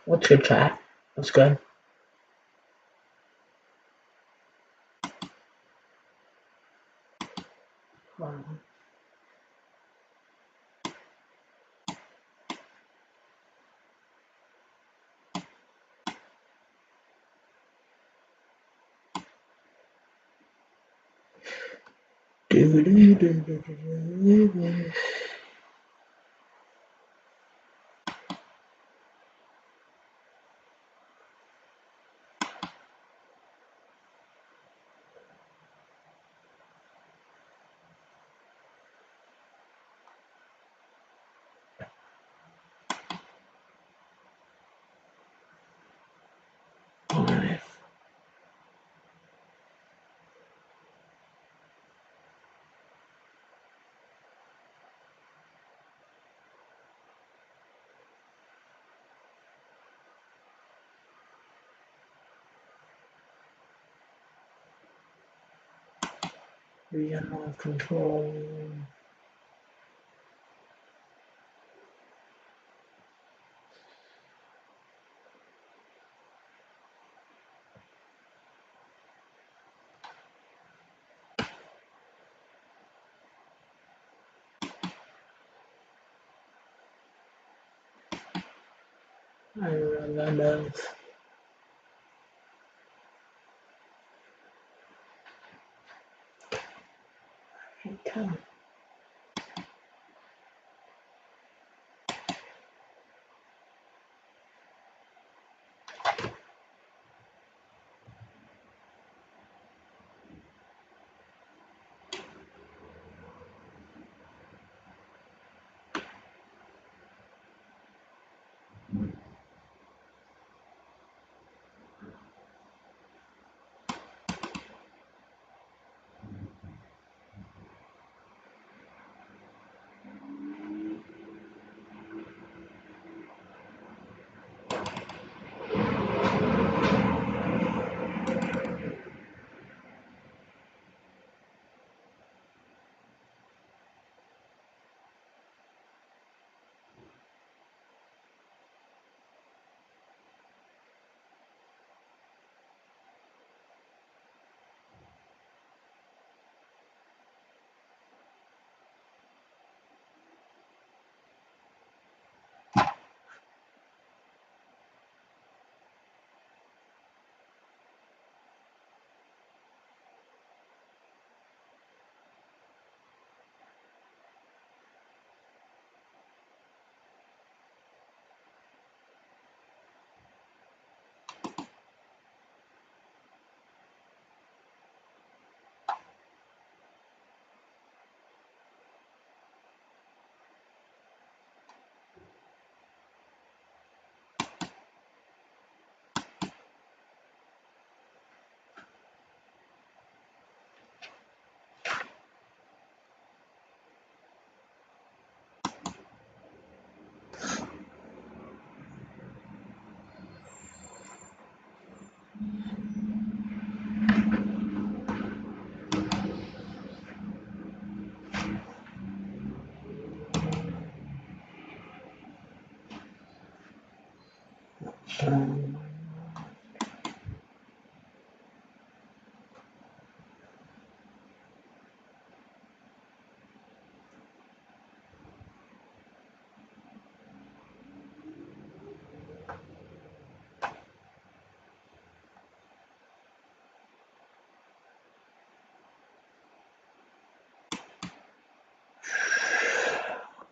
What's good, chat? What's good? Um, Alright. We have control. I remember. Come.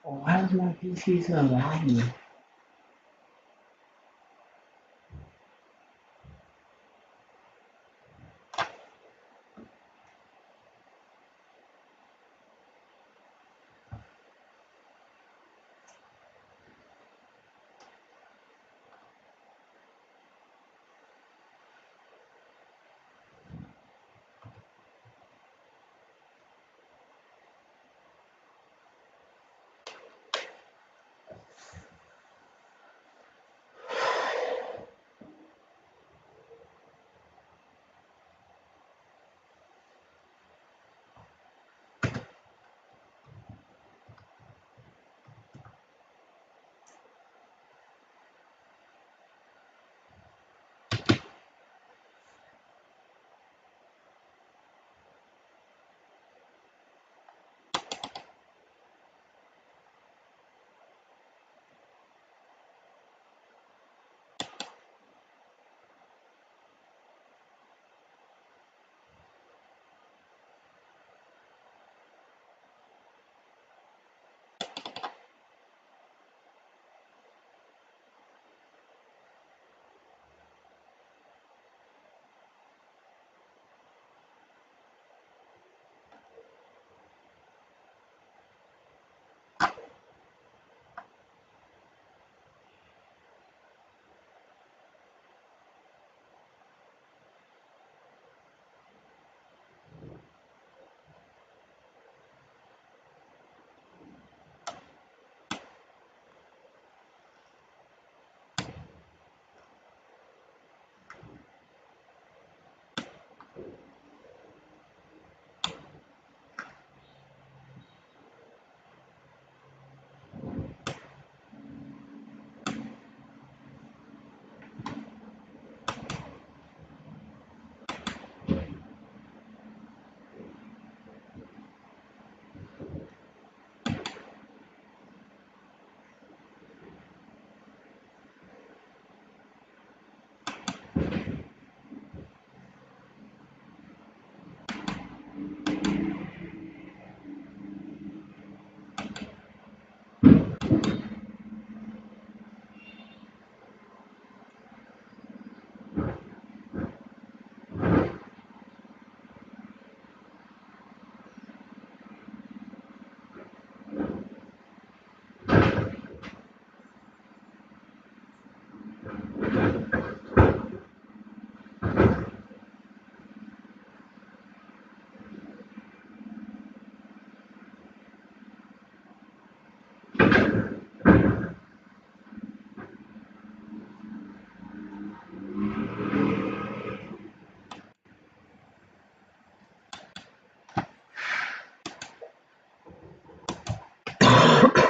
Why is my PC so laggy?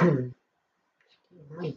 Nice.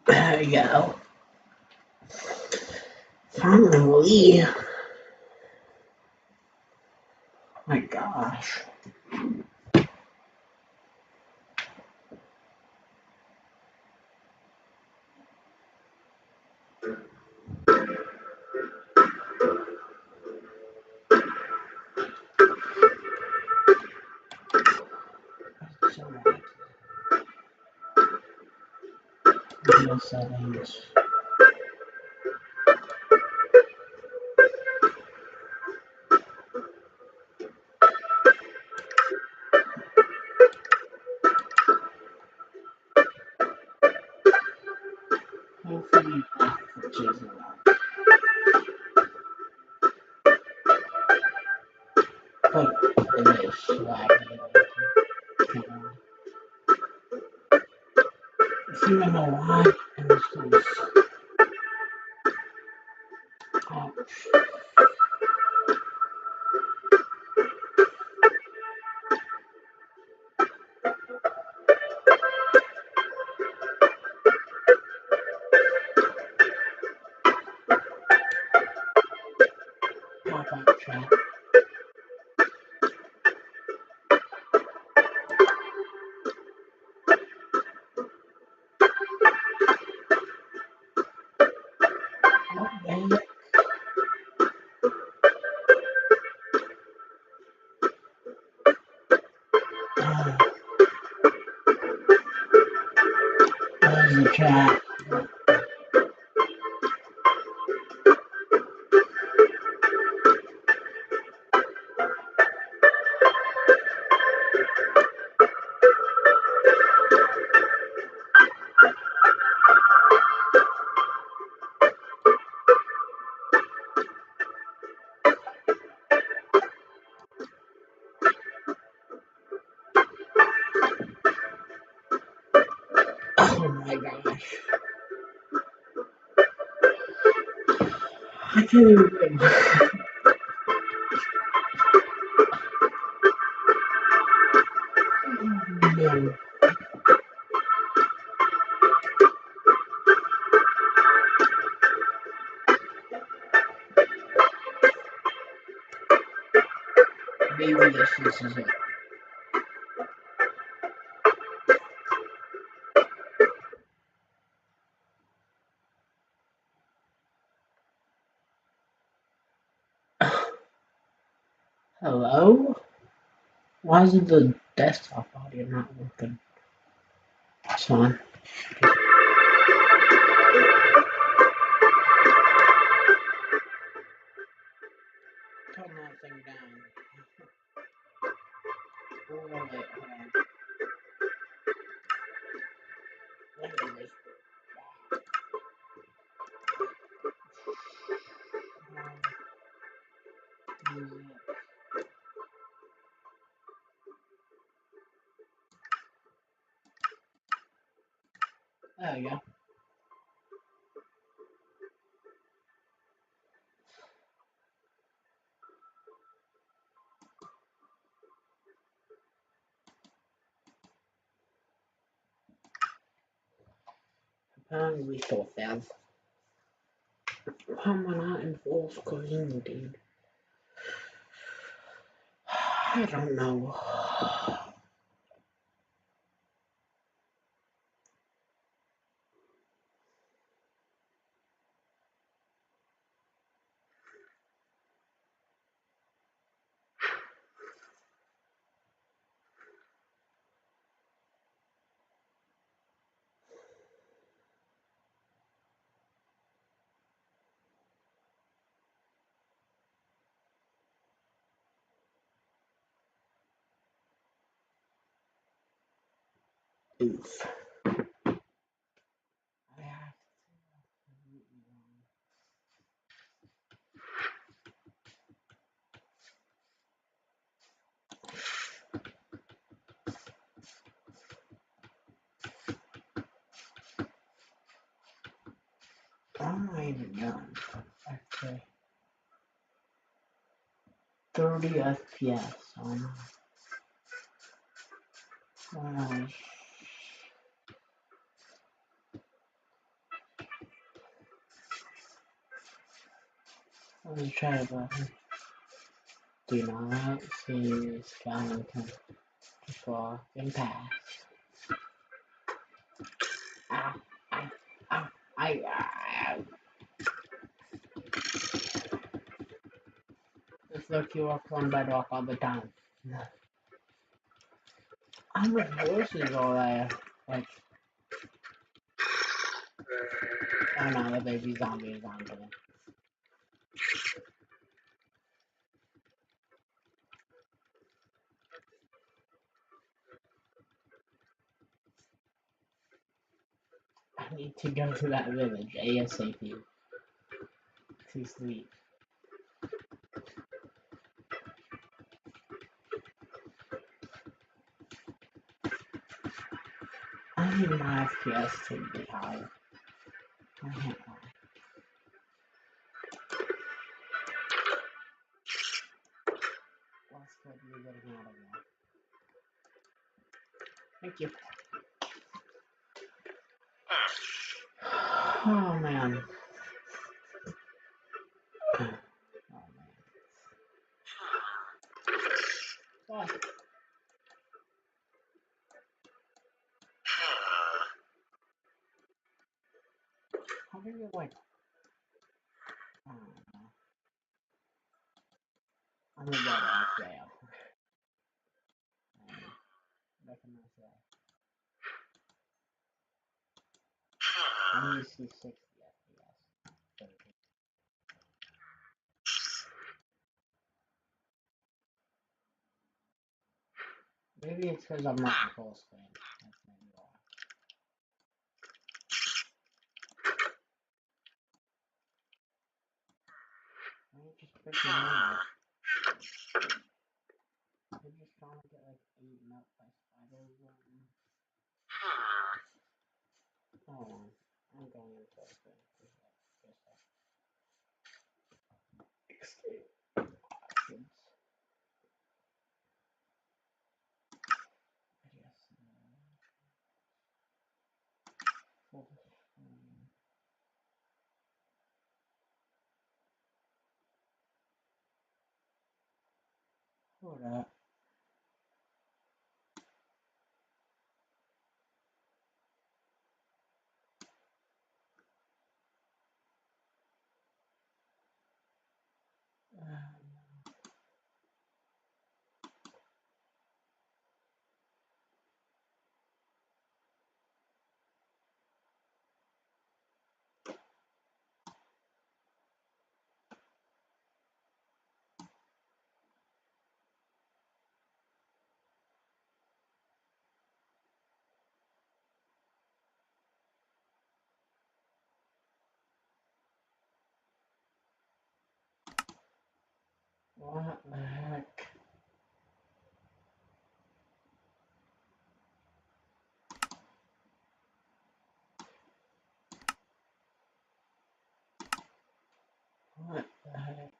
There you go. Finally. My gosh. So wacky. Video settings. Hopefully not for chasing that. But it is lagging. If you don't know why, it's because pop-up chat. Oh, dang it. There's the chat. Oh my gosh. I can't even. No. Maybe this is it. Hello? Why is the desktop audio not working? That's fine. Turn that thing down. Oh, wait, hold on. Anyways. There we go. Apparently so fast. Why am I not in full screen, dude? I don't know. Oof. I have I'm not even done. Okay. 30 FPS on. Wow. Let's try it button. Do not see skeleton before and pass. Ow, ow, ow, ow. It's like you walk on bedrock all the time. How much horses are there? Like, oh no, the baby zombie is on there. I need to go to that village ASAP to sleep. I need my FPS to be higher. I can't lie. Let's go to getting out of there. Thank you. Oh man. Oh man. What? How do you like? I don't know. I'm a better off there. Recognize that. I'm used to 60 FPS. Maybe it's because I'm not in full screen. That's maybe why. Why don't you just freaking move? They're just trying to get like eaten up by spiders. Hold on. I'm going in full screen. Escape options. Yes. Full screen. Hold up. What the heck? What the heck?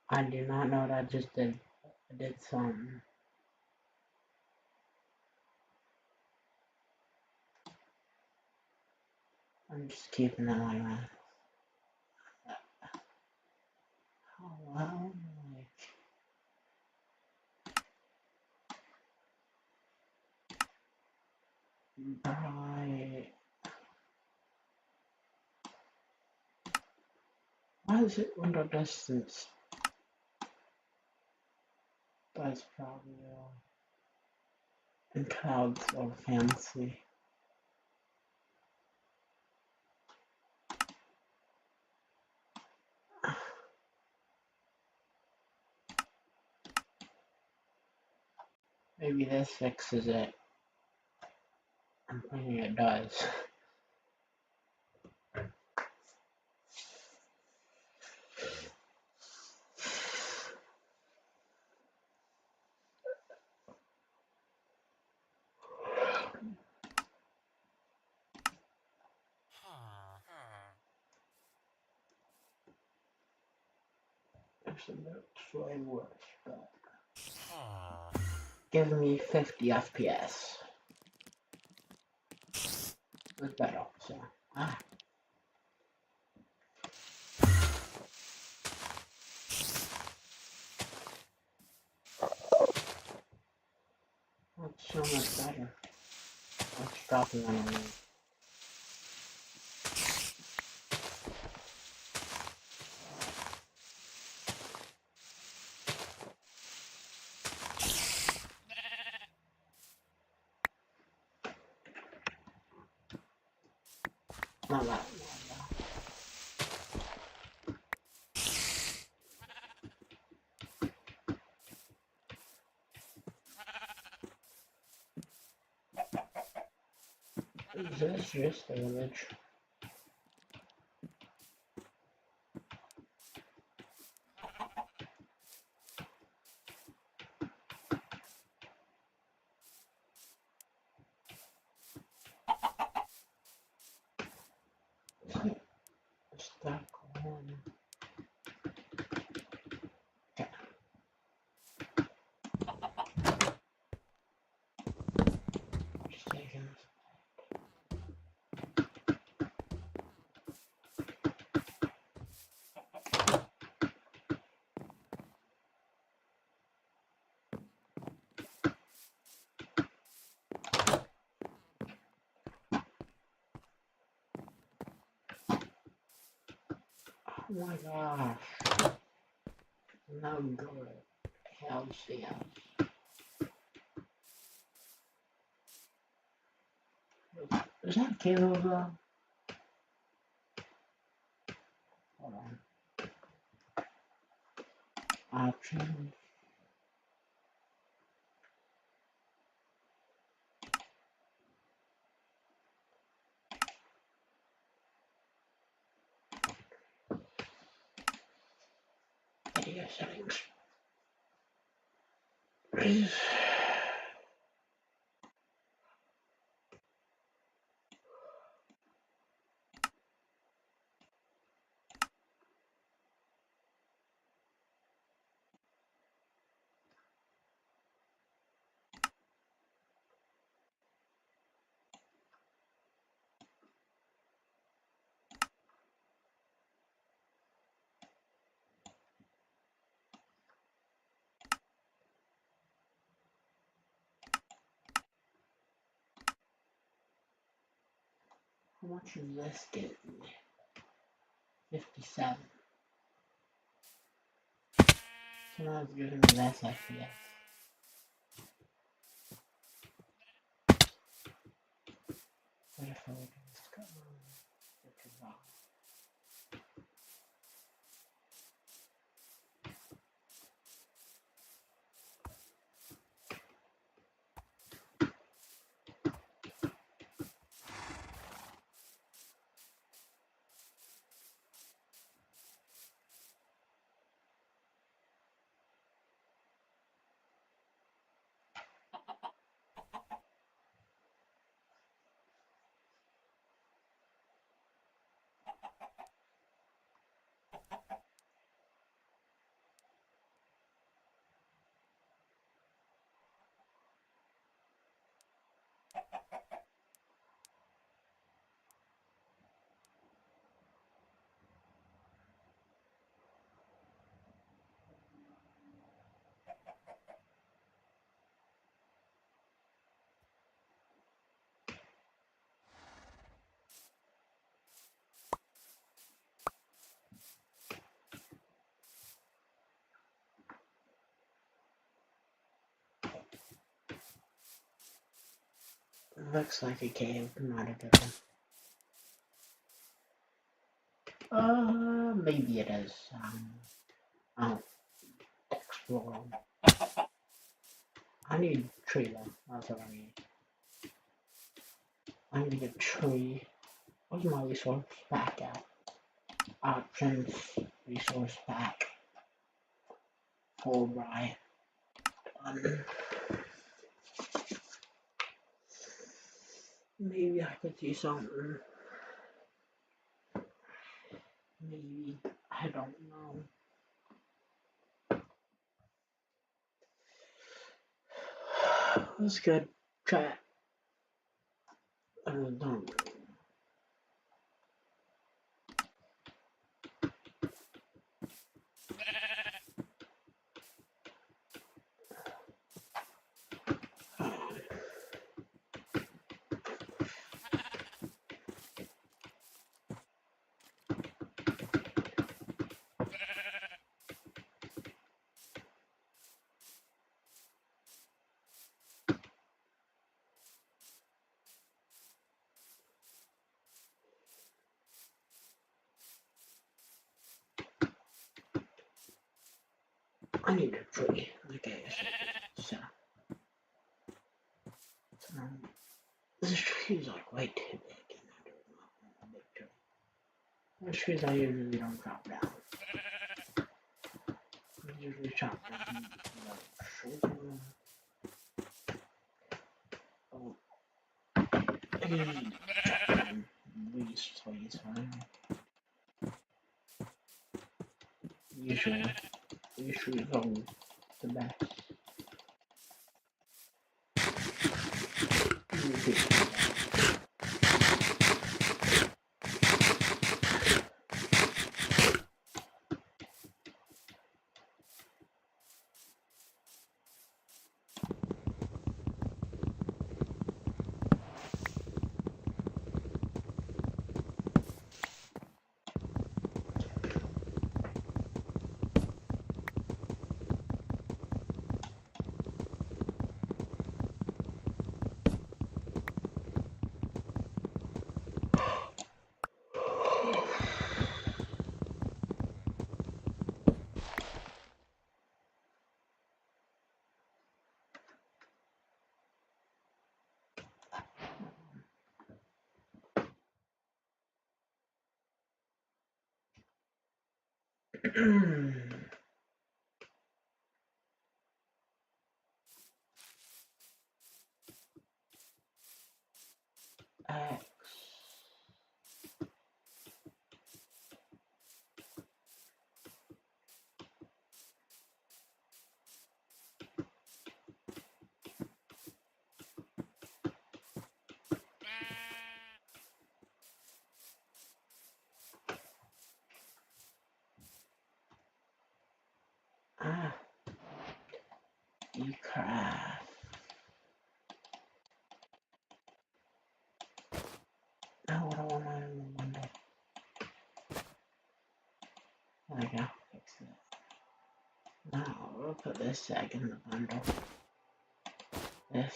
I do not know what I just did. I did something. I'm just keeping that like that. Hello? Right. Why is it window distance? That's probably in clouds or fancy. Maybe this fixes it. I'm thinking it does. Actually, that's way worse, but give me 50 FPS. It's better, so. That's so much better. Let's drop it on a minute. Not that one, though. Is this just the image? Stuck on. Okay. Just taking this. Oh my gosh. No good. Hell's yes. Is that Caleb? Hold on. Options. Video settings. How much is this getting me? 57. So now it's giving me less FPS. What if I would just go on? Which is wrong. Looks like a cave, not a good one. Maybe it is. I'll explore. I need a tree though. That's what I need. I need a tree. Where's my resource pack at? Options, resource pack. Full buy. Maybe I could do something. Maybe. I don't know. Let's go try. I don't know. I need a tree. Okay, so this tree is like way too big, and I do not want a big tree. Those trees I usually don't chop down. I usually chop down oh, I usually chop down these trees. Usually, these trees are the best. X. Ah, you craft. Now what do I want in the window? There we go. Fix it. Now we'll put this egg in the bundle. This,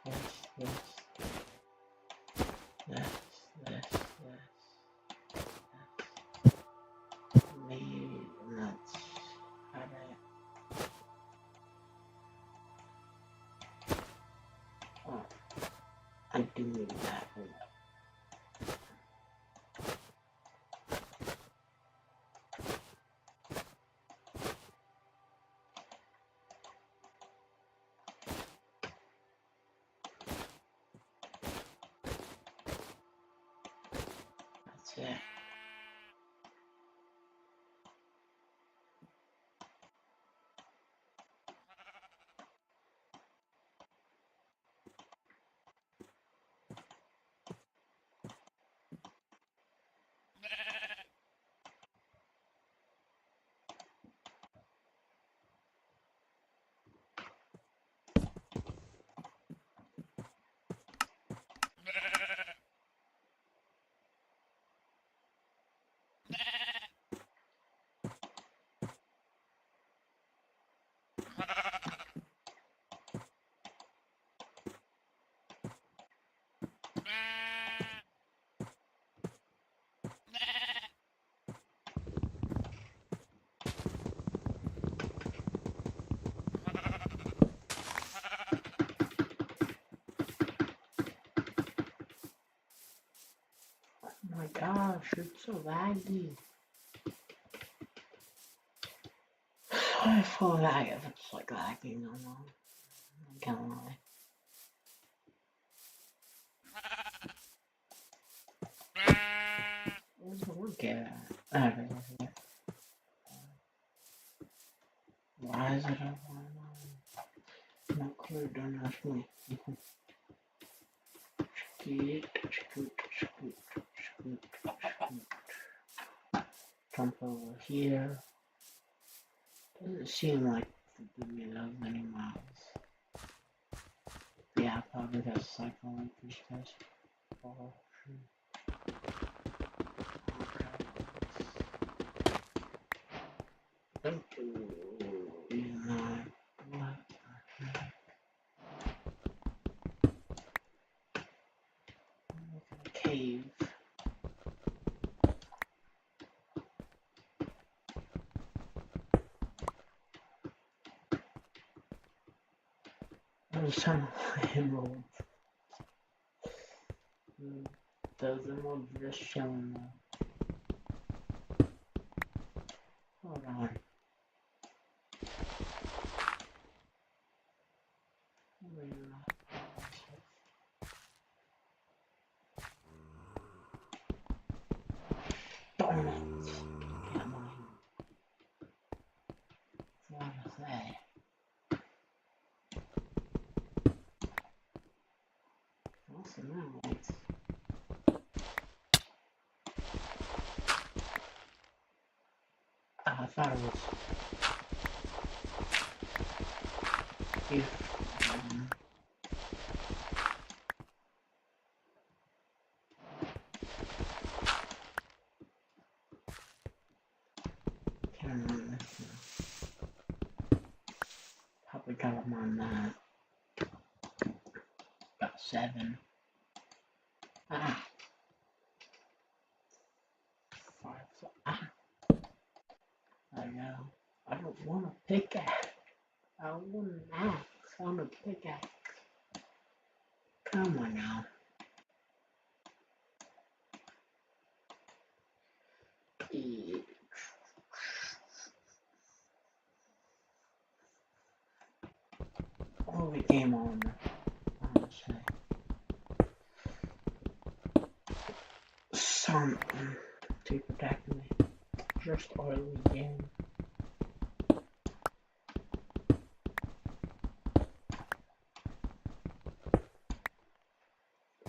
this, this, this, this, this. Maybe let's have it. Oh, I do need that. That's it. My gosh, it's so laggy. I feel like if it's like lagging, I can't lie. Where's the work at? Okay. Why is it up? Not clear, don't ask me. Scoot, scoot, scoot, scoot, scoot. Jump over here. Doesn't seem like to do me that many miles. Yeah, probably got cycle like these guys. Oh, thank you. What? Cave. There's some emeralds. Those emeralds just chilling there. Hold on. Darn it. Come on. What is that? What's the emeralds? I thought it was if can't remember this now. Probably got them on about 7. Ah, 5. Ah, I know. I don't want a pickaxe. I want an axe. I want a pickaxe. Come on now. Oh, the game on. Honestly. Something to protect me. Just early game.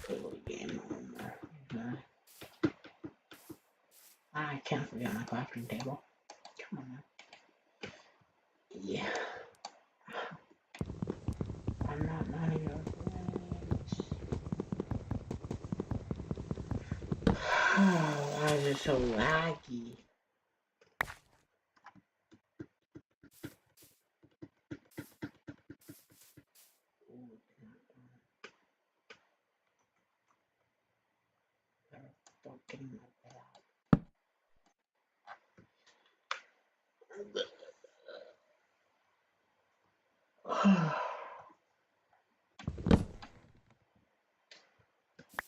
Early game on there. I can't forget my crafting table. Come on now. Yeah. I'm not none of your friends. Why is it so laggy? Stop getting my bed out.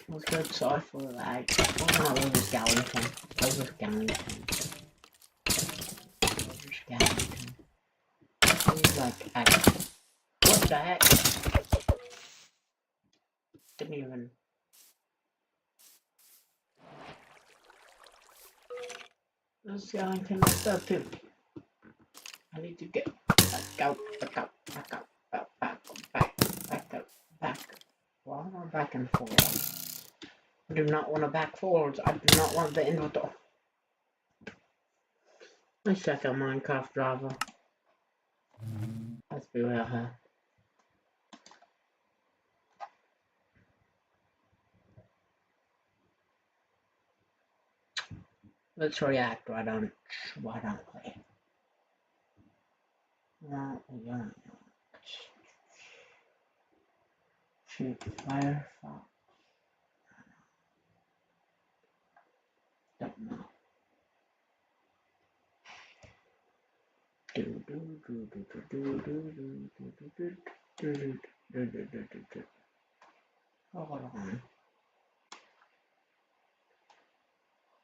What's good? Sorry for the lag. Oh no, it was Skellington. It was Skellington. It was Skellington. It was like, what the heck? Didn't even. It was Skellington myself too. I need to get back out, back out, back out, back out, back. Why am I back and forth? I do not want to back forwards. I do not want the inventory. Let's check out Minecraft Java. Let's be real here. Let's react. Why don't we? No, we don't. Shoot, Firefox. Don't know. Hold on.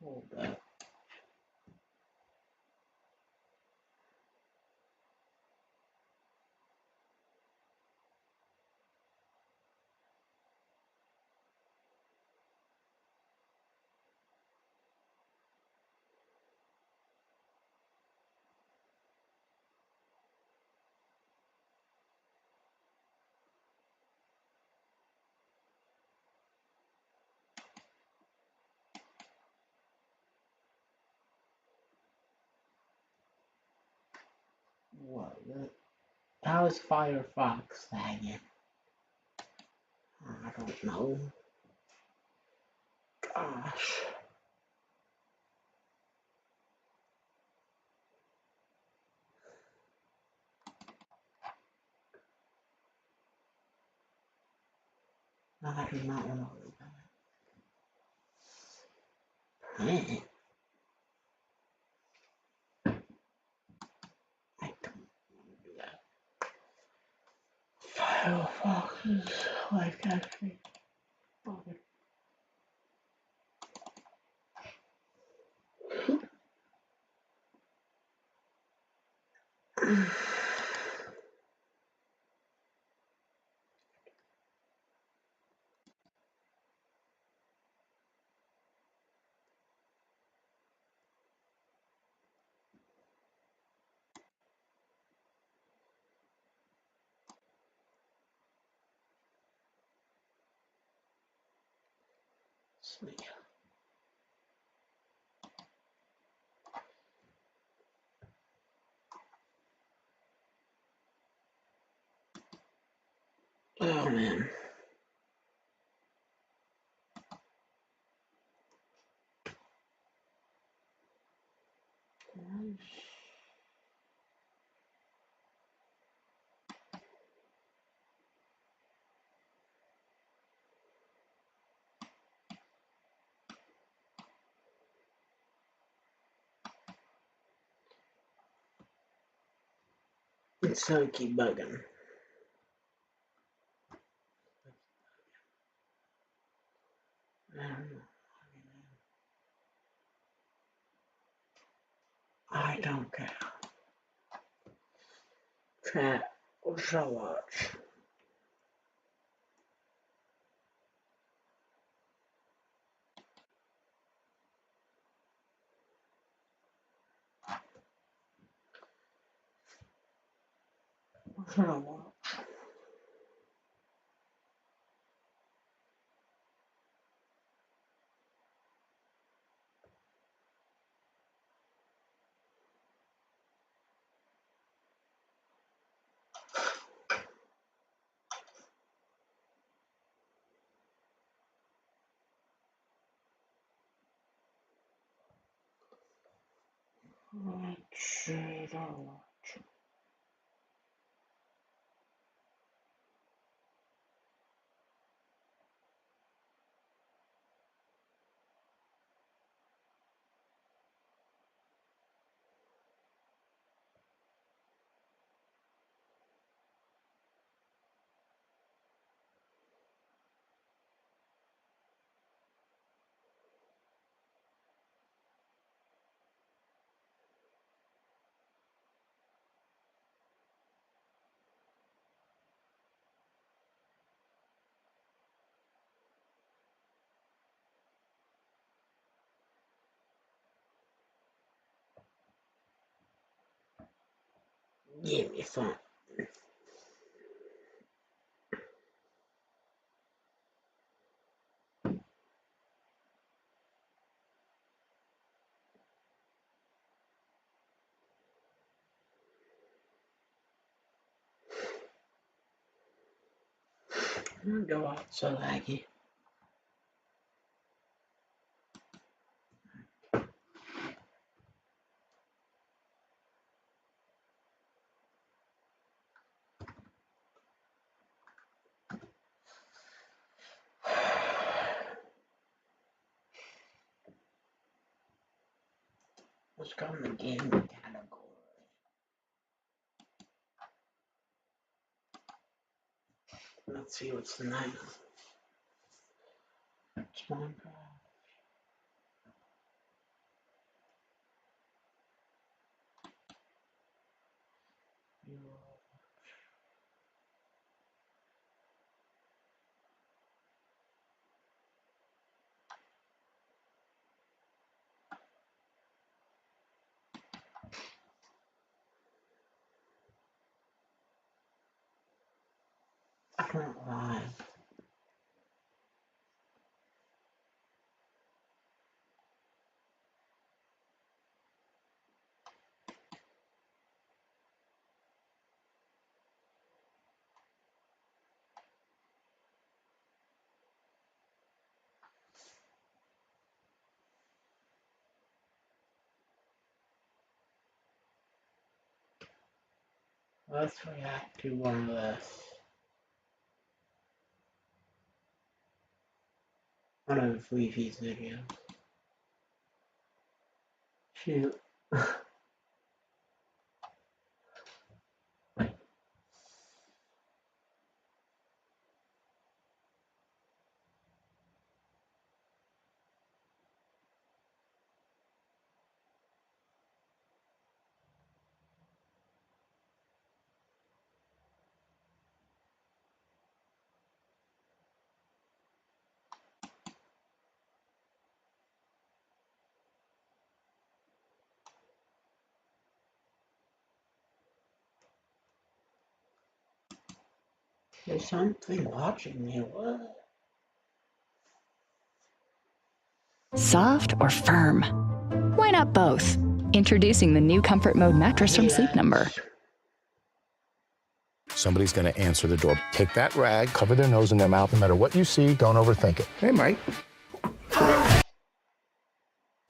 Hold up. What? How is Firefox lagging? I don't know. Gosh. I do not want to do that. I don't want to do that. Firefox is like actually. Sweet. Oh man. It's so keep bugging. I don't care. Chat or shall watch. What should I watch? What should I watch? Give me some. I'm gonna go out so laggy. Let's go in the game category. Let's see what's nice. It's Minecraft. can't lie. Let's react to one of this. One of Leafy's videos. Shoot. There's something watching me. What? Soft or firm? Why not both? Introducing the new Comfort Mode mattress from Sleep Number. Somebody's going to answer the door. Take that rag, cover their nose and their mouth. No matter what you see, don't overthink it. Hey, Mike.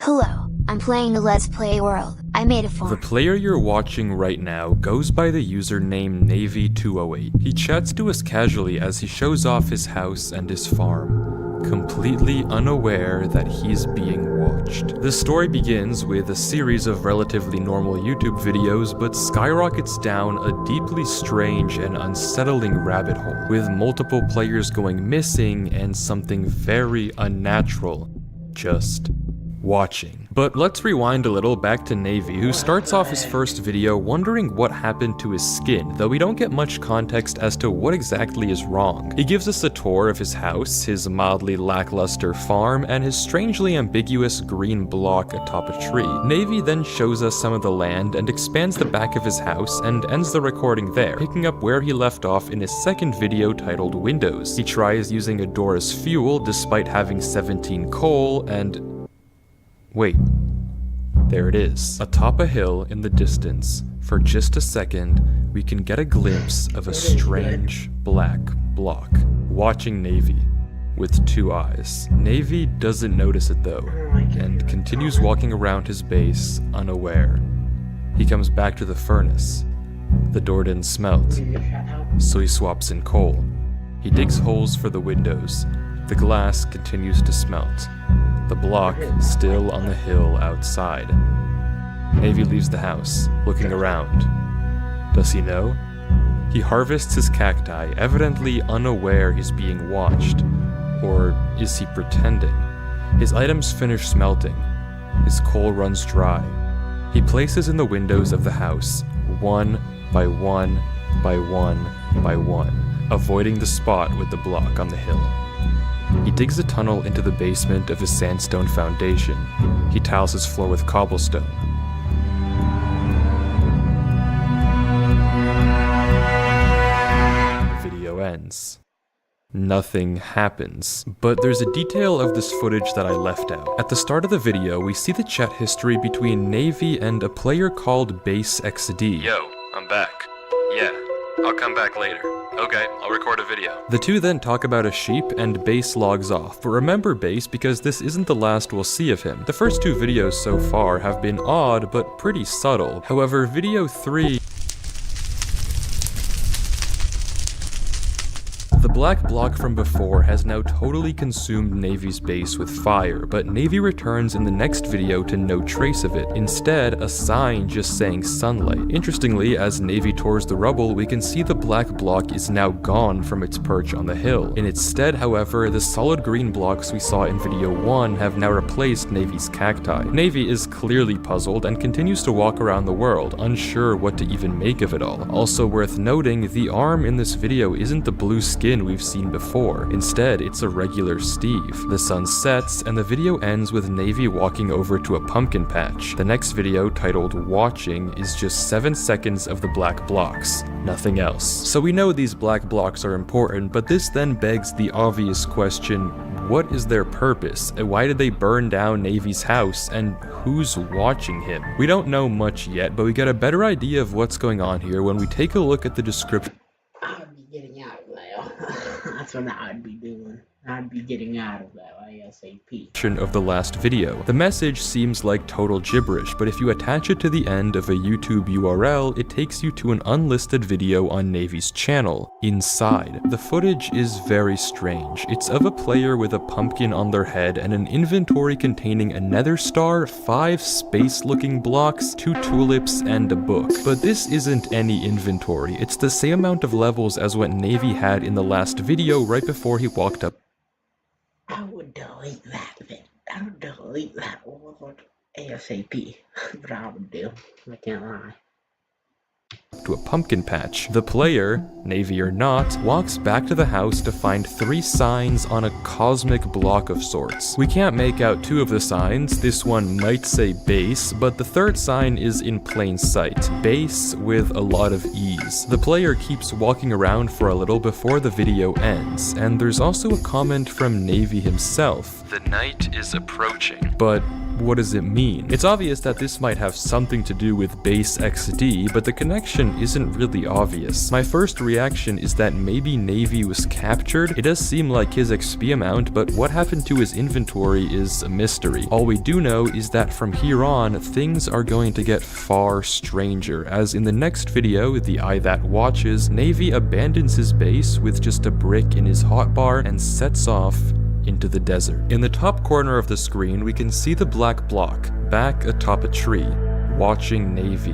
Hello, I'm playing the Let's Play World. I made a farm. The player you're watching right now goes by the username Navy208. He chats to us casually as he shows off his house and his farm, completely unaware that he's being watched. The story begins with a series of relatively normal YouTube videos, but skyrockets down a deeply strange and unsettling rabbit hole, with multiple players going missing and something very unnatural just watching. But let's rewind a little back to Navy, who starts off his first video wondering what happened to his skin, though we don't get much context as to what exactly is wrong. He gives us a tour of his house, his mildly lackluster farm, and his strangely ambiguous green block atop a tree. Navy then shows us some of the land and expands the back of his house and ends the recording there, picking up where he left off in his second video titled Windows. He tries using a door as fuel despite having 17 coal and... wait, there it is. Atop a hill in the distance, for just a second, we can get a glimpse of a strange black block watching Navy with two eyes. Navy doesn't notice it though, and continues walking around his base unaware. He comes back to the furnace. The door didn't smelt, so he swaps in coal. He digs holes for the windows. The glass continues to smelt. The block still on the hill outside. Navy leaves the house, looking around. Does he know? He harvests his cacti, evidently unaware he's being watched. Or is he pretending? His items finish smelting. His coal runs dry. He places in the windows of the house, one by one by one by one, avoiding the spot with the block on the hill. He digs a tunnel into the basement of his sandstone foundation. He tiles his floor with cobblestone. The video ends. Nothing happens, but there's a detail of this footage that I left out. At the start of the video, we see the chat history between Navy and a player called BaseXD. Yo, I'm back. Yeah, I'll come back later. Okay, I'll record a video. The two then talk about a sheep and Base logs off, but remember Base because this isn't the last we'll see of him. The first two videos so far have been odd but pretty subtle. However, video 3... The black block from before has now totally consumed Navy's base with fire, but Navy returns in the next video to no trace of it. Instead, a sign just saying sunlight. Interestingly, as Navy tours the rubble, we can see the black block is now gone from its perch on the hill. In its stead, however, the solid green blocks we saw in video 1 have now replaced Navy's cacti. Navy is clearly puzzled and continues to walk around the world, unsure what to even make of it all. Also worth noting, the arm in this video isn't the blue skin we've we've seen before. Instead, it's a regular Steve. The sun sets, and the video ends with Navy walking over to a pumpkin patch. The next video, titled Watching, is just 7 seconds of the black blocks. Nothing else. So we know these black blocks are important, but this then begs the obvious question, what is their purpose? Why did they burn down Navy's house? And who's watching him? We don't know much yet, but we get a better idea of what's going on here when we take a look at the description I would be getting out of there. That's what I'd be doing. I'd be getting out of there ASAP. of the last video. The message seems like total gibberish, but if you attach it to the end of a YouTube URL, it takes you to an unlisted video on Navy's channel. Inside, the footage is very strange. It's of a player with a pumpkin on their head and an inventory containing a nether star, 5 space-looking blocks, 2 tulips, and a book. But this isn't any inventory. It's the same amount of levels as what Navy had in the last video right before he walked up I would delete that bit. I would delete that all ASAP. What I would do. I can't lie. to a pumpkin patch. The player, Navy or not, walks back to the house to find 3 signs on a cosmic block of sorts. We can't make out 2 of the signs. This one might say base, but the 3rd sign is in plain sight. Base with a lot of ease. The player keeps walking around for a little before the video ends, and there's also a comment from Navy himself. The night is approaching. But what does it mean? It's obvious that this might have something to do with base XD, but the connection isn't really obvious. My first reaction is that maybe Navy was captured. It does seem like his XP amount, but what happened to his inventory is a mystery. All we do know is that from here on, things are going to get far stranger, as in the next video, The Eye That Watches, Navy abandons his base with just a brick in his hotbar and sets off into the desert. In the top corner of the screen, we can see the black block, back atop a tree, watching Navy.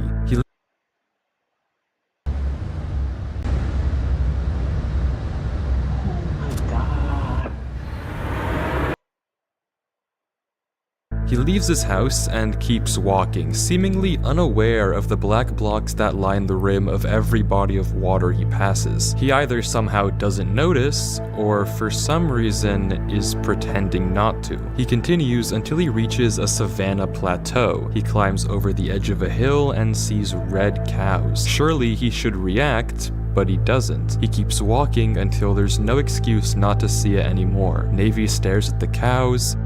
He leaves his house and keeps walking, seemingly unaware of the black blocks that line the rim of every body of water he passes. He either somehow doesn't notice, or for some reason is pretending not to. He continues until he reaches a savanna plateau. He climbs over the edge of a hill and sees red cows. Surely he should react, but he doesn't. He keeps walking until there's no excuse not to see it anymore. Navy stares at the cows,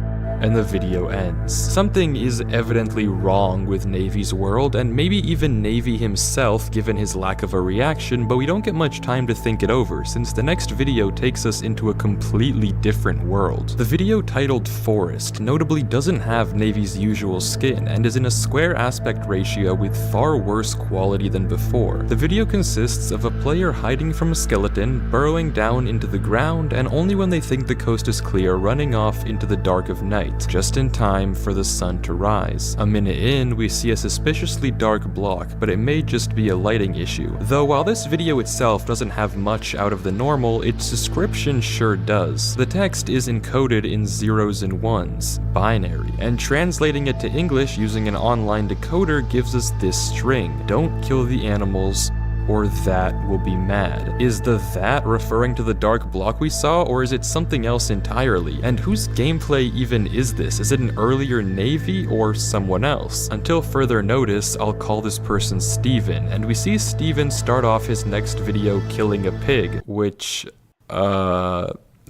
and the video ends. Something is evidently wrong with Navy's world, and maybe even Navy himself given his lack of a reaction, but we don't get much time to think it over, since the next video takes us into a completely different world. The video titled Forest notably doesn't have Navy's usual skin, and is in a square aspect ratio with far worse quality than before. The video consists of a player hiding from a skeleton, burrowing down into the ground, and only when they think the coast is clear, running off into the dark of night, just in time for the sun to rise. A minute in, we see a suspiciously dark block, but it may just be a lighting issue. Though while this video itself doesn't have much out of the normal, its description sure does. The text is encoded in 0s and 1s, binary, and translating it to English using an online decoder gives us this string: "Don't kill the animals, or that will be mad." Is the "that" referring to the dark block we saw, or is it something else entirely? And whose gameplay even is this? Is it an earlier Navy or someone else? Until further notice, I'll call this person Steven, and we see Steven start off his next video killing a pig, which,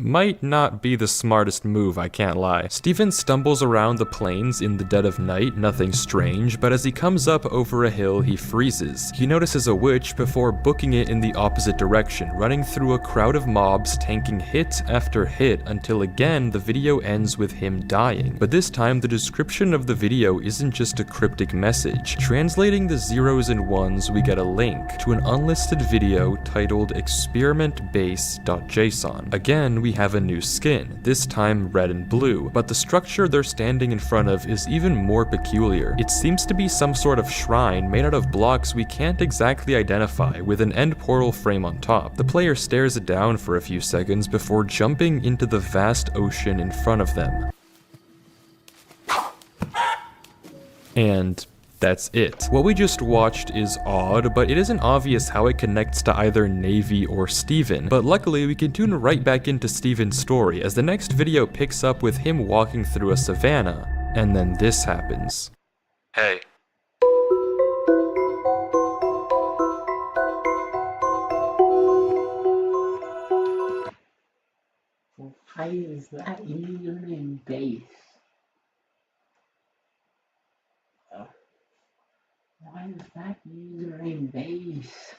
might not be the smartest move, I can't lie. Steven stumbles around the plains in the dead of night, nothing strange, but as he comes up over a hill, he freezes. He notices a witch before booking it in the opposite direction, running through a crowd of mobs, tanking hit after hit, until again the video ends with him dying. But this time, the description of the video isn't just a cryptic message. Translating the 0s and 1s, we get a link to an unlisted video titled experimentbase.json. Again, we have a new skin, this time red and blue, but the structure they're standing in front of is even more peculiar. It seems to be some sort of shrine made out of blocks we can't exactly identify, with an end portal frame on top. The player stares it down for a few seconds before jumping into the vast ocean in front of them. And that's it. What we just watched is odd, but it isn't obvious how it connects to either Navy or Steven. But luckily, we can tune right back into Steven's story, as the next video picks up with him walking through a savannah, and then this happens. Hey. Why is that username base? Why is that username base?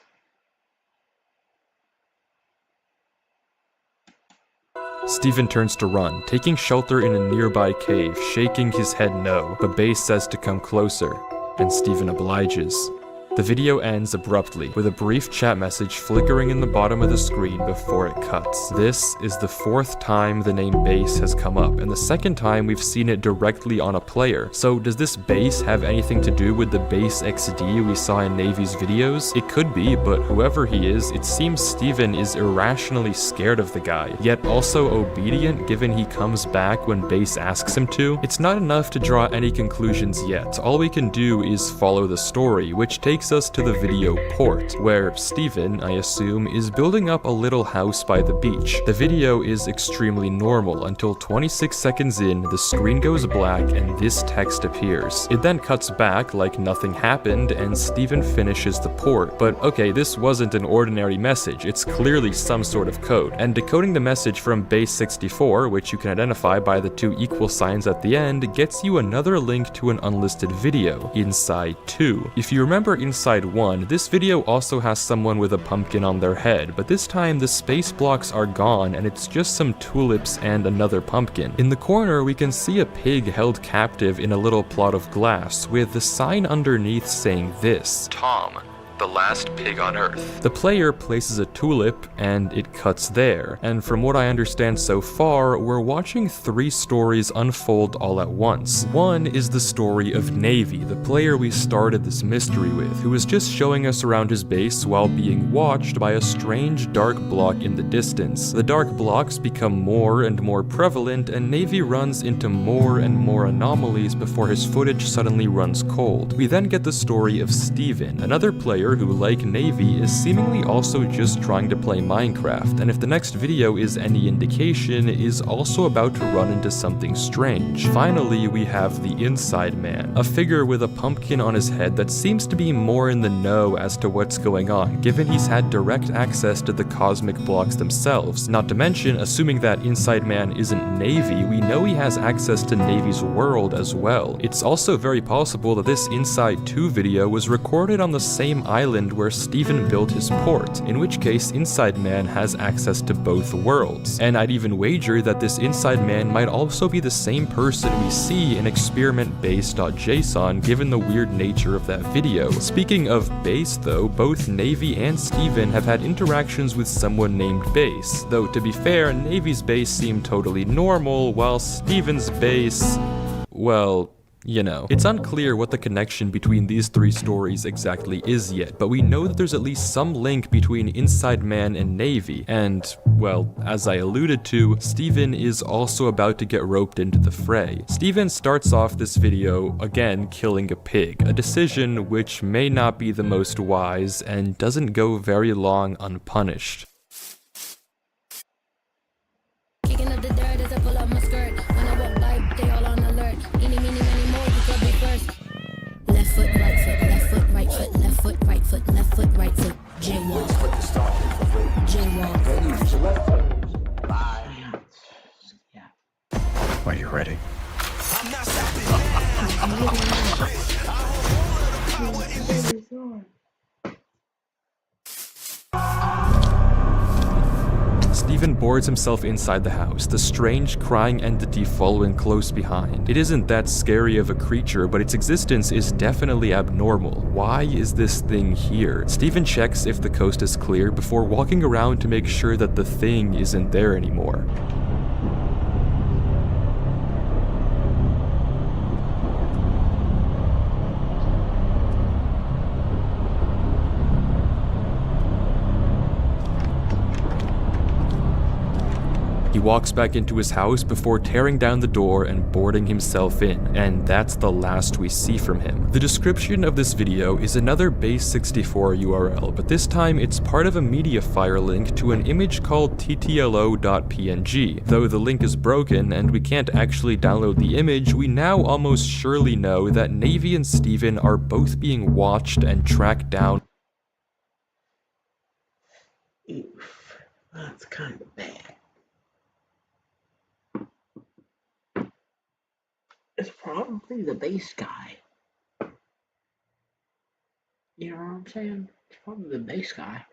Steven turns to run, taking shelter in a nearby cave, shaking his head no, but Base says to come closer, and Steven obliges. The video ends abruptly, with a brief chat message flickering in the bottom of the screen before it cuts. This is the 4th time the name Base has come up, and the 2nd time we've seen it directly on a player. So does this Base have anything to do with the Base XD we saw in Navy's videos? It could be, but whoever he is, it seems Steven is irrationally scared of the guy, yet also obedient given he comes back when Base asks him to. It's not enough to draw any conclusions yet. All we can do is follow the story, which takes us to the video port, where Steven, I assume, is building up a little house by the beach. The video is extremely normal until 26 seconds in, the screen goes black and this text appears. It then cuts back like nothing happened and Steven finishes the port. But okay, this wasn't an ordinary message, it's clearly some sort of code. And decoding the message from base 64, which you can identify by the 2 equal signs at the end, gets you another link to an unlisted video, Inside 2. If you remember Inside 1, this video also has someone with a pumpkin on their head, but this time the space blocks are gone and it's just some tulips and another pumpkin. In the corner we can see a pig held captive in a little plot of glass, with the sign underneath saying this: Tom, the last pig on Earth. The player places a tulip and it cuts there, and from what I understand so far, we're watching 3 stories unfold all at once. One is the story of Navy, the player we started this mystery with, who is just showing us around his base while being watched by a strange dark block in the distance. The dark blocks become more and more prevalent, and Navy runs into more and more anomalies before his footage suddenly runs cold. We then get the story of Steven, another player who, like Navy, is seemingly also just trying to play Minecraft, and if the next video is any indication, is also about to run into something strange. Finally, we have the Inside Man, a figure with a pumpkin on his head that seems to be more in the know as to what's going on, given he's had direct access to the cosmic blocks themselves. Not to mention, assuming that Inside Man isn't Navy, we know he has access to Navy's world as well. It's also very possible that this Inside 2 video was recorded on the same island where Steven built his port, in which case Inside Man has access to both worlds. And I'd even wager that this Inside Man might also be the same person we see in experiment-base.json, given the weird nature of that video. Speaking of Base though, both Navy and Steven have had interactions with someone named Base, though to be fair, Navy's base seemed totally normal, while Steven's base, well, you know. It's unclear what the connection between these 3 stories exactly is yet, but we know that there's at least some link between Inside Man and Navy, and, well, as I alluded to, Steven is also about to get roped into the fray. Steven starts off this video, again, killing a pig, a decision which may not be the most wise and doesn't go very long unpunished. Kicking up the dirt as I pull up my skirt. When I walk by, they all on alert. Eeny, meeny, many more, you could be first. Left foot, right foot, left foot, right foot, left foot, right foot, left foot, right foot. Jaywalk. Jaywalk. Are you ready? Steven boards himself inside the house, the strange crying entity following close behind. It isn't that scary of a creature, but its existence is definitely abnormal. Why is this thing here? Steven checks if the coast is clear before walking around to make sure that the thing isn't there anymore. He walks back into his house before tearing down the door and boarding himself in, and that's the last we see from him. The description of this video is another base64 URL, but this time it's part of a Mediafire link to an image called ttlo.png. Though the link is broken and we can't actually download the image, we now almost surely know that Navy and Steven are both being watched and tracked down. Oof, that's kind of bad. It's probably the base guy. You know what I'm saying? It's probably the base guy.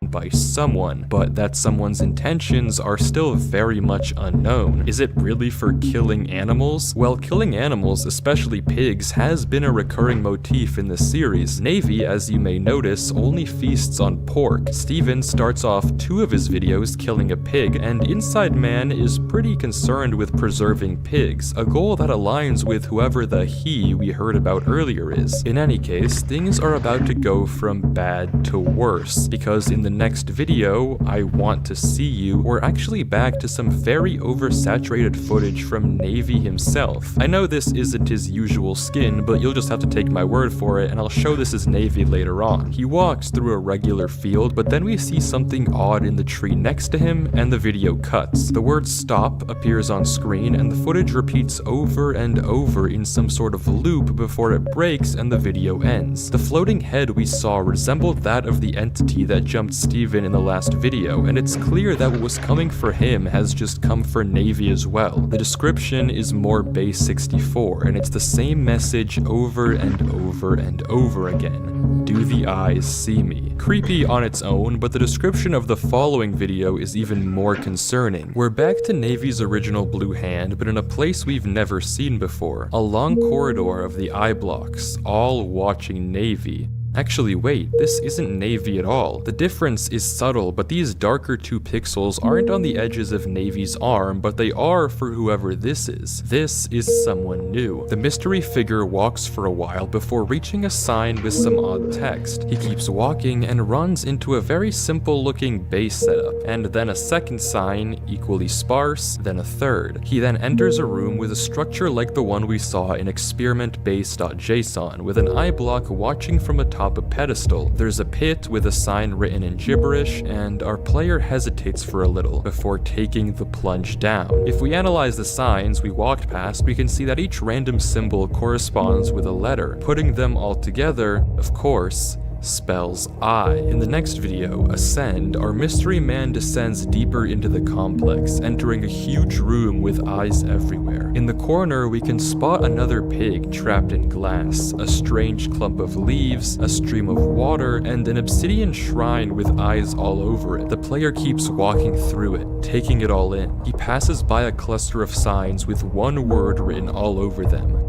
By someone, but that someone's intentions are still very much unknown. Is it really for killing animals? Well, killing animals, especially pigs, has been a recurring motif in the series. Navy, as you may notice, only feasts on pork. Steven starts off 2 of his videos killing a pig, and Inside Man is pretty concerned with preserving pigs, a goal that aligns with whoever the he we heard about earlier is. In any case, things are about to go from bad to worse, because in the next video, I Want to See You, we're actually back to some very oversaturated footage from Navy himself. I know this isn't his usual skin, but you'll just have to take my word for it, and I'll show this as Navy later on. He walks through a regular field, but then we see something odd in the tree next to him, and the video cuts. The word stop appears on screen, and the footage repeats over and over in some sort of loop before it breaks and the video ends. The floating head we saw resembled that of the entity that jumped Steven in the last video, and it's clear that what was coming for him has just come for Navy as well. The description is more base64, and it's the same message over and over and over again. Do the eyes see me? Creepy on its own, but the description of the following video is even more concerning. We're back to Navy's original blue hand, but in a place we've never seen before. A long corridor of the eye blocks, all watching Navy. Actually, wait, this isn't Navy at all. The difference is subtle, but these darker 2 pixels aren't on the edges of Navy's arm, but they are for whoever this is. This is someone new. The mystery figure walks for a while before reaching a sign with some odd text. He keeps walking and runs into a very simple looking base setup, and then a second sign, equally sparse, then a third. He then enters a room with a structure like the one we saw in experimentbase.json, with an eye block watching from atop a pedestal. There's a pit with a sign written in gibberish, and our player hesitates for a little before taking the plunge down. If we analyze the signs we walked past, we can see that each random symbol corresponds with a letter. Putting them all together, of course, spells I. In the next video, Ascend, our mystery man descends deeper into the complex, entering a huge room with eyes everywhere. In the corner, we can spot another pig trapped in glass, a strange clump of leaves, a stream of water, and an obsidian shrine with eyes all over it. The player keeps walking through it, taking it all in. He passes by a cluster of signs with one word written all over them.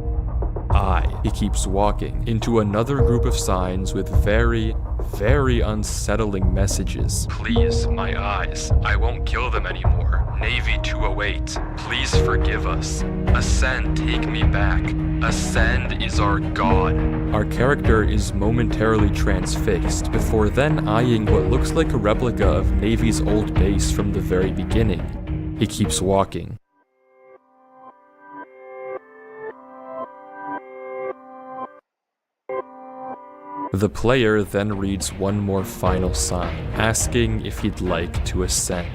I. He keeps walking into another group of signs with very unsettling messages. Please, my eyes. I won't kill them anymore. Navy 208. Please forgive us. Ascend, take me back. Ascend is our god. Our character is momentarily transfixed before then eyeing what looks like a replica of Navy's old base from the very beginning. He keeps walking. The player then reads one more final sign, asking if he'd like to ascend.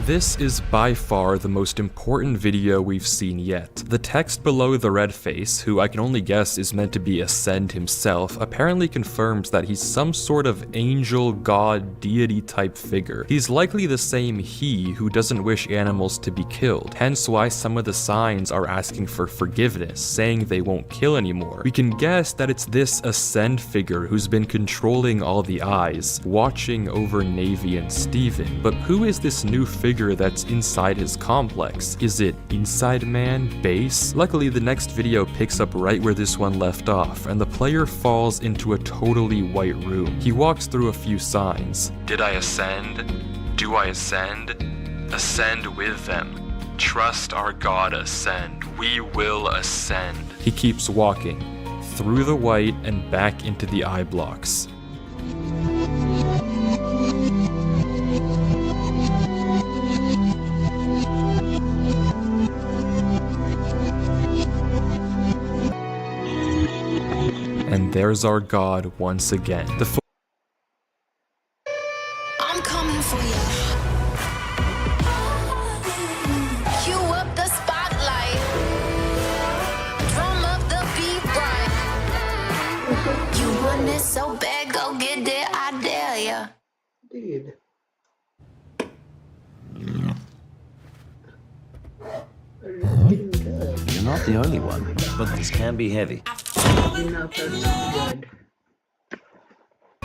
This is by far the most important video we've seen yet. The text below the red face, who I can only guess is meant to be Ascend himself, apparently confirms that he's some sort of angel, god, deity type figure. He's likely the same he who doesn't wish animals to be killed, hence why some of the signs are asking for forgiveness, saying they won't kill anymore. We can guess that it's this Ascend figure who's been controlling all the eyes, watching over Navy and Steven. But who is this new figure that's inside his complex? Is it Inside Man, Base? Luckily, the next video picks up right where this one left off, and the player falls into a totally white room. He walks through a few signs. Did I ascend? Do I ascend? Ascend with them. Trust our God, ascend. We will ascend. He keeps walking through the white and back into the eye blocks. And there's our god once again. I'm coming for you. Cue up the spotlight. Drum up the beat right. You want it so bad, go get it, I dare ya. Dude. You're not the only one, but this can be heavy. You know, good.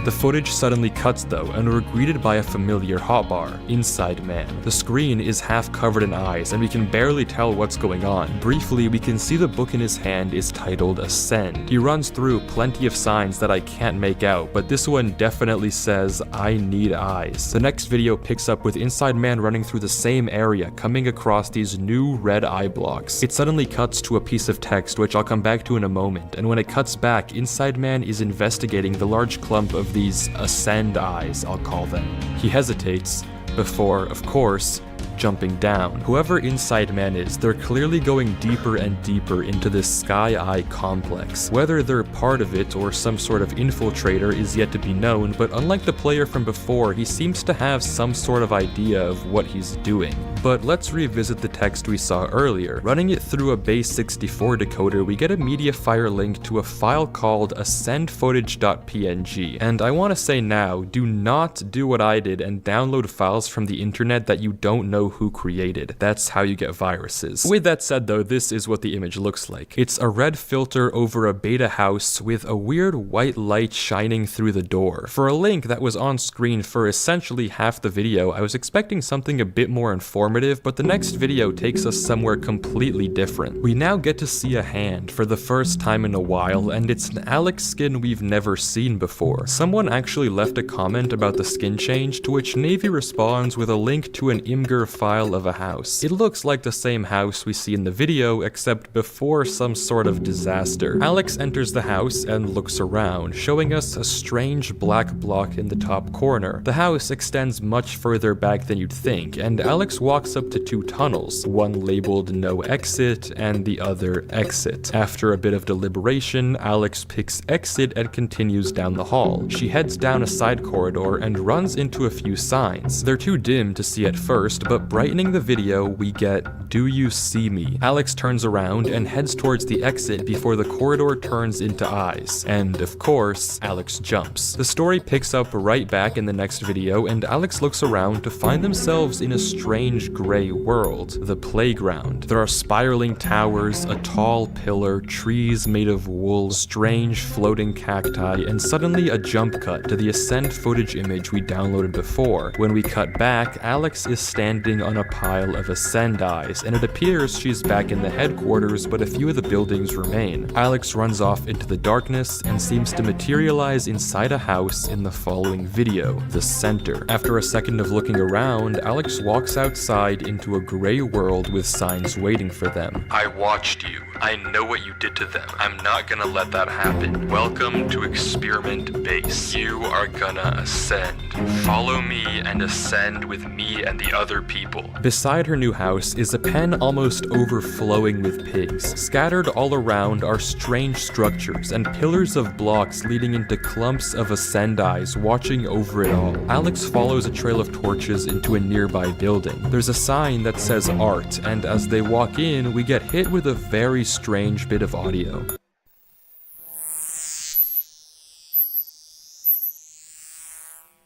The footage suddenly cuts though, and we're greeted by a familiar hotbar, Inside Man. The screen is half covered in eyes, and we can barely tell what's going on. Briefly, we can see the book in his hand is titled Ascend. He runs through plenty of signs that I can't make out, but this one definitely says, I need eyes. The next video picks up with Inside Man running through the same area, coming across these new red eye blocks. It suddenly cuts to a piece of text, which I'll come back to in a moment, and when it cuts back, Inside Man is investigating the large clump of these ascend eyes, I'll call them. He hesitates before, of course, jumping down. Whoever Inside Man is, they're clearly going deeper and deeper into this Sky Eye complex. Whether they're part of it or some sort of infiltrator is yet to be known, but unlike the player from before, he seems to have some sort of idea of what he's doing. But let's revisit the text we saw earlier. Running it through a base 64 decoder, we get a Mediafire link to a file called ascendfootage.png. And I want to say now, do not do what I did and download files from the internet that you don't know who created. That's how you get viruses. With that said though, this is what the image looks like. It's a red filter over a beta house with a weird white light shining through the door. For a link that was on screen for essentially half the video, I was expecting something a bit more informative, but the next video takes us somewhere completely different. We now get to see a hand for the first time in a while, and it's an Alex skin we've never seen before. Someone actually left a comment about the skin change, to which Navy responds with a link to an Imgur file of a house. It looks like the same house we see in the video, except before some sort of disaster. Alex enters the house and looks around, showing us a strange black block in the top corner. The house extends much further back than you'd think, and Alex walks up to two tunnels, one labeled no exit and the other exit. After a bit of deliberation, Alex picks exit and continues down the hall. She heads down a side corridor and runs into a few signs. They're too dim to see at first, but brightening the video, we get, "Do you see me?" Alex turns around and heads towards the exit before the corridor turns into eyes. And of course, Alex jumps. The story picks up right back in the next video, and Alex looks around to find themselves in a strange gray world, the playground. There are spiraling towers, a tall pillar, trees made of wool, strange floating cacti, and suddenly a jump cut to the Ascend footage image we downloaded before. When we cut back, Alex is standing on a pile of Ascend eyes, and it appears she's back in the headquarters, but a few of the buildings remain. Alex runs off into the darkness and seems to materialize inside a house in the following video, the center. After a second of looking around, Alex walks outside into a gray world with signs waiting for them. I watched you. I know what you did to them. I'm not gonna let that happen. Welcome to Experiment Base. You are gonna ascend. Follow me and ascend with me and the other people. Beside her new house is a pen almost overflowing with pigs. Scattered all around are strange structures and pillars of blocks leading into clumps of Ascend eyes watching over it all. Alex follows a trail of torches into a nearby building. There's a sign that says art, and as they walk in, we get hit with a very strange bit of audio.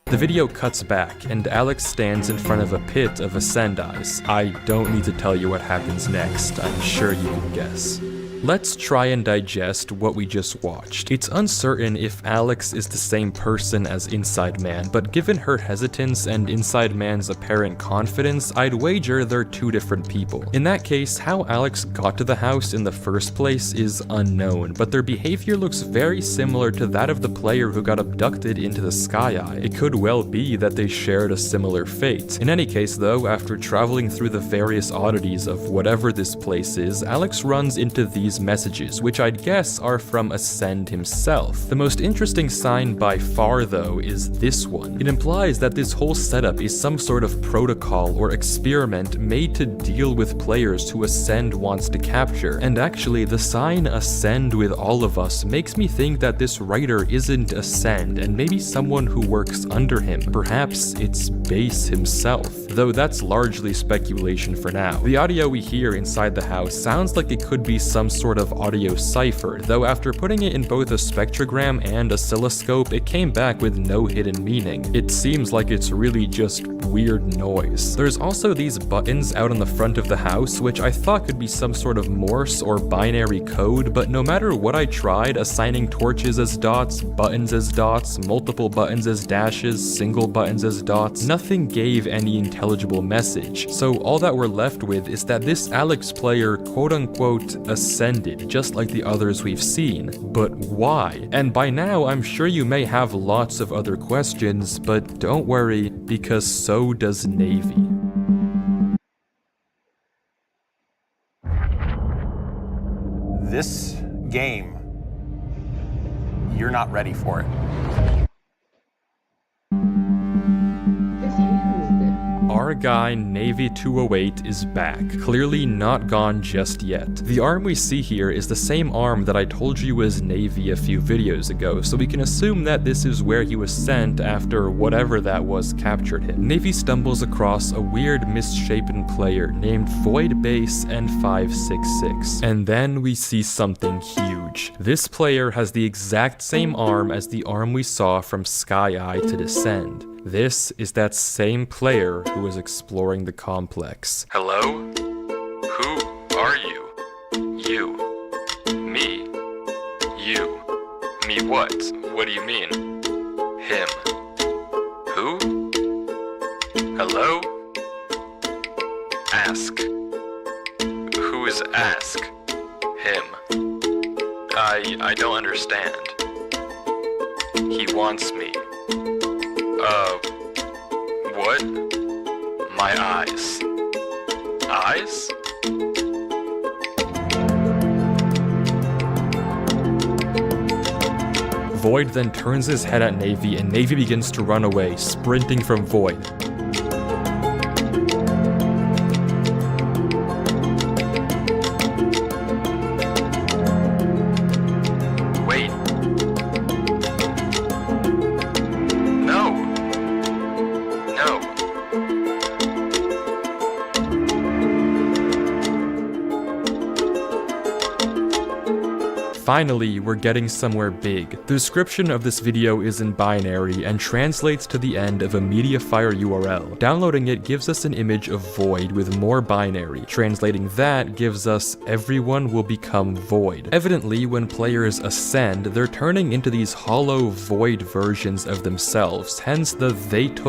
The video cuts back, and Alex stands in front of a pit of Ascend eyes. I don't need to tell you what happens next, I'm sure you can guess. Let's try and digest what we just watched. It's uncertain if Alex is the same person as Inside Man, but given her hesitance and Inside Man's apparent confidence, I'd wager they're two different people. In that case, how Alex got to the house in the first place is unknown, but their behavior looks very similar to that of the player who got abducted into the Sky Eye. It could well be that they shared a similar fate. In any case though, after traveling through the various oddities of whatever this place is, Alex runs into these these messages, which I'd guess are from Ascend himself. The most interesting sign by far, though, is this one. It implies that this whole setup is some sort of protocol or experiment made to deal with players who Ascend wants to capture. And actually, the sign Ascend with all of us makes me think that this writer isn't Ascend, and maybe someone who works under him. Perhaps it's Base himself, though that's largely speculation for now. The audio we hear inside the house sounds like it could be some sort of audio cipher, though after putting it in both a spectrogram and oscilloscope, it came back with no hidden meaning. It seems like it's really just weird noise. There's also these buttons out on the front of the house, which I thought could be some sort of Morse or binary code, but no matter what I tried, assigning torches as dots, buttons as dots, multiple buttons as dashes, single buttons as dots, nothing gave any intelligible message. So all that we're left with is that this Alex player quote-unquote ascended, just like the others we've seen. But why? And by now, I'm sure you may have lots of other questions, but don't worry, because so does Navy. This game, you're not ready for it. Our guy, Navy 208, is back, clearly not gone just yet. The arm we see here is the same arm that I told you was Navy a few videos ago, so we can assume that this is where he was sent after whatever that was captured him. Navy stumbles across a weird misshapen player named Void Base N566, and then we see something huge. This player has the exact same arm as the arm we saw from Sky Eye to Descend. This is that same player who is exploring the complex. Hello? Who are you? You. Me. You. Me what? What do you mean? Him. Who? Hello? Ask. Who is Ask? Him. I don't understand. He wants me. What? My eyes. Eyes? Void then turns his head at Navy, and Navy begins to run away, sprinting from Void. Wait. No. No. Finally, we're getting somewhere big. The description of this video is in binary and translates to the end of a Mediafire URL. Downloading it gives us an image of Void with more binary. Translating that gives us everyone will become Void. Evidently, when players ascend, they're turning into these hollow Void versions of themselves, hence the they took